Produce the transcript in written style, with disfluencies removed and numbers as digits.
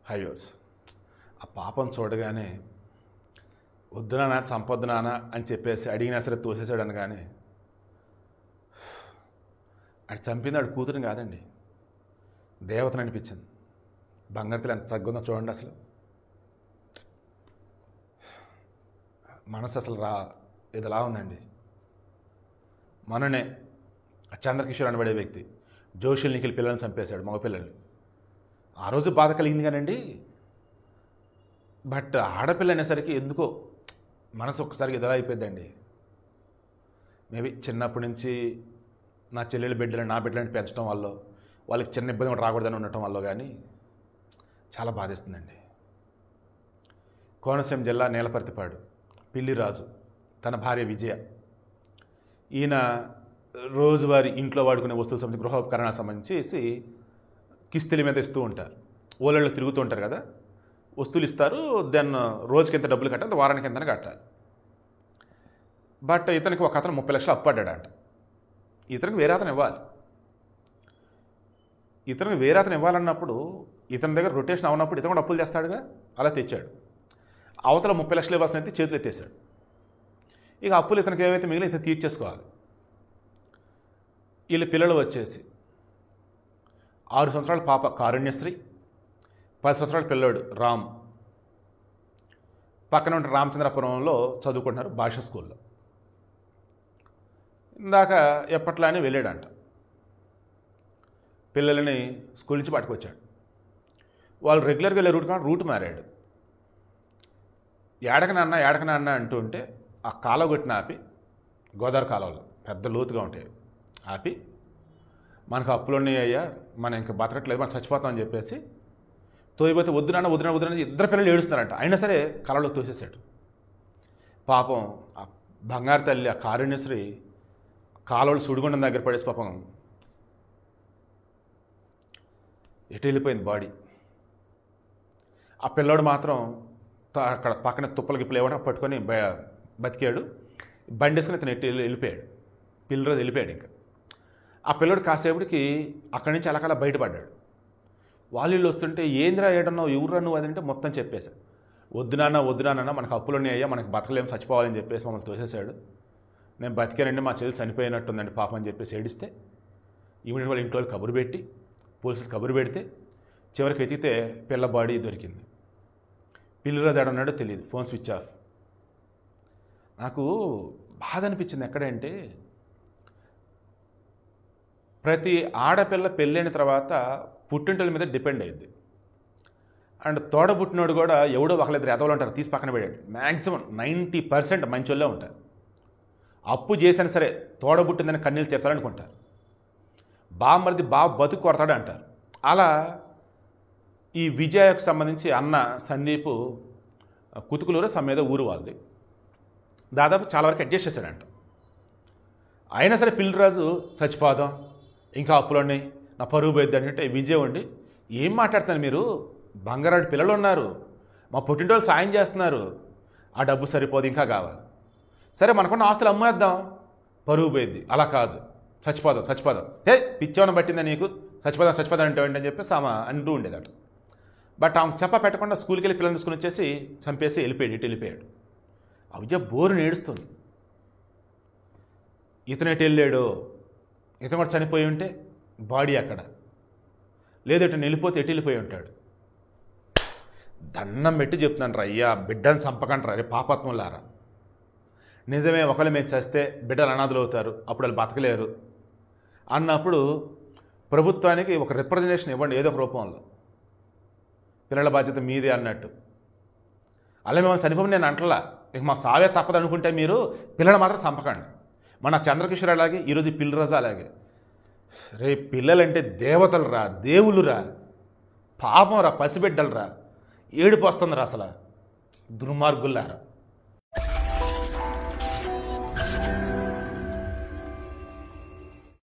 హైవర్స్ ఆ పాపం చూడగానే వద్దునా చంపొద్దునా అని చెప్పేసి అడిగినా సరే తోసేసాడు అనగానే అది చంపింది ఆడు కూతురు కాదండి, దేవతను అనిపించింది. బంగారు ఎంత చగ్గుందో చూడండి. అసలు మనసు అసలు ఇదిలా ఉందండి. మననే చంద్రకిషోర్ అనబడే వ్యక్తి జోషుల్ నిఖిల్ పిల్లల్ని చంపేశాడు, మగపిల్లల్ని. ఆ రోజు బాధ కలిగింది కానండి. బట్ ఆడపిల్ల అనేసరికి ఎందుకో మనసు ఒక్కసారికి ఎదురా అయిపోయిందండి. మేబీ చిన్నప్పటి నుంచి నా చెల్లెలు బిడ్డలని నా బిడ్డలని పెంచడం వల్ల వాళ్ళకి చిన్న ఇబ్బంది కూడా రాకూడదని ఉండటం వల్ల కానీ చాలా బాధేస్తుందండి. కోనసీమ జిల్లా నేలపర్తిపాడు పిల్లిరాజు తన భార్య విజయ, ఈయన రోజువారీ ఇంట్లో వాడుకునే వస్తువులు సంబంధించి గృహోపకరణాలకు సంబంధించి కిస్తీల మీద ఇస్తూ ఉంటారు. ఓళ్ళల్లో తిరుగుతూ ఉంటారు కదా, వస్తువులు ఇస్తారు. దెన్ రోజుకి ఎంత డబ్బులు కట్టాలి, వారానికి ఎంత కట్టాలి. బట్ ఇతనికి ఒక అతను 30 లక్షలు అప్పాడాడంట. ఇతనికి వేరే అతను ఇవ్వాలి. ఇతనికి వేరే అతను ఇవ్వాలన్నప్పుడు ఇతని దగ్గర రొటేషన్ అవునప్పుడు ఇతను కూడా అప్పులు చేస్తాడుగా, అలా తెచ్చాడు. అవతల 30 లక్షలు ఇవ్వాల్సిన అయితే చేతులు ఎత్తేసాడు. ఇక అప్పులు ఇతనికి ఏవైతే మిగిలిన ఇతను తీర్చేసుకోవాలి. వీళ్ళ పిల్లలు వచ్చేసి 6 సంవత్సరాల పాప కారుణ్యశ్రీ, 10 సంవత్సరాల పిల్లోడు రామ్. పక్కన ఉన్న రామచంద్రపురంలో చదువుకుంటున్నారు భాష స్కూల్లో. ఇందాక ఎప్పట్లానే వెళ్ళాడంట. పిల్లలని స్కూల్ నుంచి పట్టుకొచ్చాడు. వాళ్ళు రెగ్యులర్గా వెళ్ళే రూట్ మారాడు. ఏడకనన్నా అంటూ ఉంటే ఆ కాలువ కొట్టిన ఆపి, గోదావరి కాలువలో పెద్ద లోతుగా ఉంటాయి, ఆపి మనకు అప్పులు ఉన్నాయి అయ్యా, మనం ఇంకా బతకట్లేదు, మనం చచ్చిపోతాం అని చెప్పేసి తోయిపోతే వద్దునని ఇద్దరు పిల్లలు ఏడుస్తున్నారంట. అయినా సరే కాలువలో తోసేసాడు. పాపం ఆ బంగారు తల్లి ఆ కారుణ్యశ్రీ కాలువలు సుడిగుండం దగ్గర పడేసి పాపం ఎటు వెళ్ళిపోయింది బాడీ. ఆ పిల్లోడు మాత్రం అక్కడ పక్కన తుప్పలు గిప్పలు ఏమంటే పట్టుకొని బతికాడు. బండి వేసుకుని ఇతను ఎటు వెళ్ళిపోయాడు. పిల్లరోజు వెళ్ళిపోయాడు. ఇంకా ఆ పిల్లోడు కాసేపటికి అక్కడి నుంచి అలా బయటపడ్డాడు. వాళ్ళు వస్తుంటే ఏంద్రా ఏడన్నావు, ఎవరురా నువ్వు అదంటే మొత్తం చెప్పేశాడు. వద్దునా మనకు అప్పులు ఉన్నాయ్యా, మనకు బతకలేము, చచ్చిపోవాలని చెప్పేసి మమ్మల్ని తోసేశాడు. నేను బతికానండి, మా చెల్లి చనిపోయినట్టుందండి పాపం అని చెప్పేసి ఏడిస్తే ఈవిడ వాళ్ళ ఇంట్లో కబురు పెట్టి పోలీసులు కబురు పెడితే చివరికి ఎతికితే పిల్ల బాడీ దొరికింది. పిల్లిరాజు ఆడున్నాడో తెలియదు, ఫోన్ స్విచ్ ఆఫ్. నాకు బాధ అనిపించింది ఎక్కడంటే, ప్రతి ఆడపిల్ల పెళ్ళైన తర్వాత పుట్టింటల మీద డిపెండ్ అయ్యింది. అండ్ తోడబుట్టినోడు కూడా ఎవడో ఒకళ్ళిద్దరు ఎదవలు ఉంటారు, తీసి పక్కన పెట్టాడు. మ్యాక్సిమం 90% మంచోళ్ళే ఉంటారు. అప్పు చేసినా సరే తోడబుట్టిందని కన్నీళ్ళు తీర్చాలనుకుంటారు. బామ్మరిది బతుకు కొడతాడు అంటారు. అలా ఈ విజయకు సంబంధించి అన్న సందీపు కుతుకులూరు సమ్మేద ఊరు వాళ్ళది, దాదాపు చాలా వరకు అడ్జస్ట్ చేశాడంట. అయినా సరే పిల్లిరాజు చచ్చిపోదాం, ఇంకా అప్పులున్నాయి, నా పరుగు పోయిద్ది అంటే విజయ్ ఉండి, ఏం మాట్లాడుతున్నారు మీరు, బంగారాడు పిల్లలు ఉన్నారు, మా పుట్టింటోళ్ళు సాయం చేస్తున్నారు, ఆ డబ్బు సరిపోదు, ఇంకా కావాలి. సరే మనకున్న ఆస్తులు అమ్మేద్దాం, పరుగు పోయిద్ది. అలా కాదు, చచ్చిపోదాం. పిచ్చోన పట్టిందా నీకు, చచ్చిపోదాం అంటే అని చెప్పేసి ఆమె అంటూ ఉండేదట. బట్ ఆమె చెప్ప పెట్టకుండా స్కూల్కి వెళ్ళి పిల్లలు తీసుకుని వచ్చేసి చంపేసి వెళ్ళిపోయాడు. ఆ విజయ బోరుని ఏడుస్తుంది. ఇతను ఎటు వెళ్ళాడు, ఇతను కూడా చనిపోయి ఉంటే బాడీ అక్కడ లేదు, ఇటు వెళ్ళిపోతే ఎటు వెళ్ళిపోయి ఉంటాడు. దండం పెట్టి చెప్తున్నాను రా అయ్యా, బిడ్డను చంపకంటారా రే పాపాత్ములారా. నిజమే, ఒకళ్ళు మేము చేస్తే బిడ్డలు అనాథులు అవుతారు, అప్పుడు వాళ్ళు బతకలేరు అన్నప్పుడు ప్రభుత్వానికి ఒక రిప్రజెంటేషన్ ఇవ్వండి ఏదో ఒక రూపంలో. పిల్లల బాధ్యత మీదే అన్నట్టు. అలా మిమ్మల్ని చనిపోయి నేను అంటలా, ఇక మాకు చావే తప్పదు అనుకుంటే మీరు పిల్లలు మాత్రం చంపకండి. మన చంద్రకిషోర్ అలాగే, ఈరోజు పిల్లిరాజు అలాగే. రే పిల్లలంటే దేవతలు రా, దేవుళ్ళు రా, పాపం రా, పసిబిడ్డలు రా, ఏడుపు వస్తుంది రా, అసలు దుర్మార్గుల్లారా.